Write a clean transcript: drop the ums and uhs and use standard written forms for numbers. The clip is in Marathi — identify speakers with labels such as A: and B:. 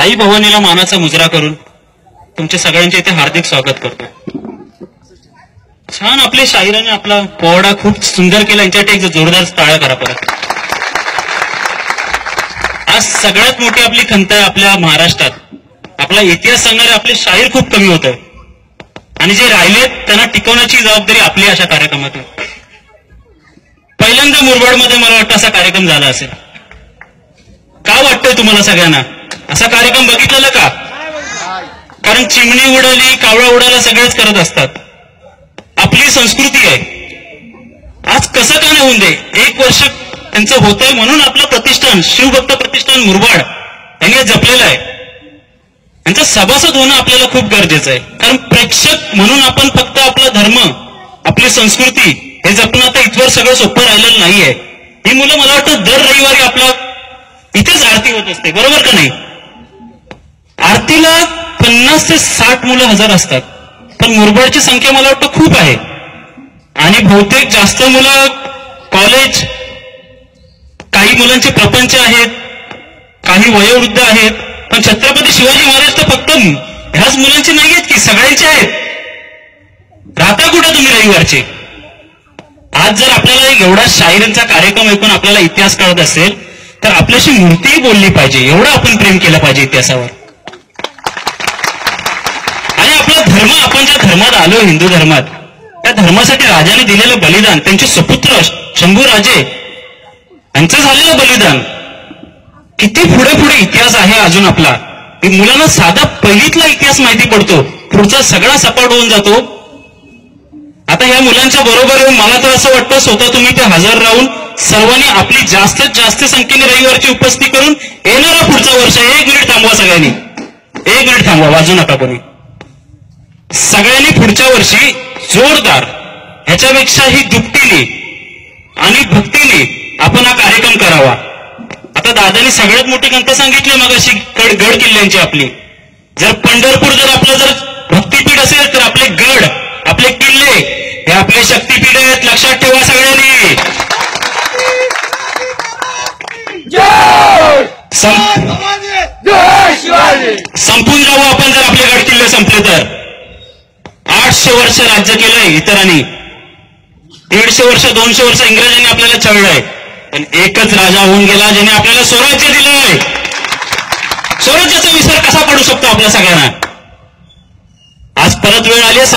A: आई भवानीला मानाचा मुजरा करून तुमच्या सगळ्यांचे इथे हार्दिक स्वागत करतो। छान आपले शाहिराने आपला पोवाडा खूप सुंदर केला, यांच्यासाठी एक जोरदार टाळ्या करा परत। आज सगळ्यात मोठी आपली खंत आहे आपल्या महाराष्ट्रात, आपला इतिहास सांगणारे आपले शाहीर खूप कमी होत आहे आणि जे राहिलेत त्यांना टिकवण्याची जबाबदारी आपली अशा कार्यक्रमातून। पहिल्यांदा मुरबाडमध्ये मला वाटतं असा कार्यक्रम झाला असेल। का वाटतंय तुम्हाला सगळ्यांना असा कार्यक्रम बघितलेला का? कारण चिमणी उडाली कावळा उडाला सगळेच करत असतात, आपली संस्कृती आहे। आज कसं का नाही होऊन दे, 1 वर्ष त्यांचं होतंय म्हणून आपलं प्रतिष्ठान शिवभक्त प्रतिष्ठान मुरबाड यांनी जपलेलं आहे। यांचा सभासद होणं आपल्याला खूप गरजेचं आहे, कारण प्रेक्षक म्हणून आपण फक्त आपला धर्म आपली संस्कृती हे जपणं आता इथवर सगळं सोपं राहिलेलं नाहीये। ही मुलं मला वाटतं दर रविवारी आपला इथेच आरती होत असते, बरोबर का नाही? आरतीला 50 ते 60 मुलं हजर असतात, पण मुरबाडची संख्या मला वाटतं खूप आहे आणि बहुतेक जास्त मुलं कॉलेज, काही मुलांचे प्रपंच आहेत, काही वयोवृद्ध आहेत, पण छत्रपती शिवाजी महाराज तर फक्त ह्याच मुलांचे नाही आहेत की सगळ्यांचे आहेत। राहता कुठे तुम्ही रविवारचे? आज जर आपल्याला एवढा शाहिरांचा कार्यक्रम ऐकून आपल्याला इतिहास कळत असेल तर आपल्याशी मूर्तीही बोलली पाहिजे, एवढं आपण प्रेम केलं पाहिजे इतिहासावर। आणि आपला धर्म, आपण ज्या धर्मात आलो हिंदू धर्मात, त्या धर्मासाठी राजाने दिलेलं बलिदान, त्यांचे सुपुत्र शंभूराजे यांचं झालेलं बलिदान, किती पुढे पुढे इतिहास आहे अजून आपला। मुलांना साधा पहिलीतला इतिहास माहिती पडतो, पुढचा सगळा सपाट होऊन जातो। आता या मुलांच्या बरोबर येऊन मला तर असं वाटतं स्वतः तुम्ही ते हजर राहून सर्वांनी आपली जास्तीत जास्त संख्येने रविवारची उपस्थिती करून येणारा पुढचा वर्ष 1 मिनिट थांबवा, सगळ्यांनी 1 मिनिट थांबवा, वाजू नका कोणी। सगळ्यांनी पुढच्या वर्षी जोरदार ह्याच्यापेक्षाही दुपटीने आणि भक्तीने आपण हा कार्यक्रम करावा। आता दादानी सगळ्यात मोठी खंत सांगितली मगाशी गड किल्ल्यांची आपली। जर पंढरपूर जर आपलं जर भक्तीपीठ असेल तर आपले गड, आपले किल्ले हे आपले शक्तीपीठ आहेत, लक्षात ठेवा सगळ्यांनी। संपून जाऊ आपण जर आपले गड किल्ले संपले तर। 800 वर्ष राज्य केलंय इतरांनी, 150 वर्ष 200 वर्ष इंग्रजांनी आपल्याला छळलंय, पण एकच राजा होऊन गेला ज्याने आपल्याला स्वराज्य दिलंय। स्वराज्याचा विसर कसा पडू शकतो आपल्या सगळ्यांना? आज परत वेळ आली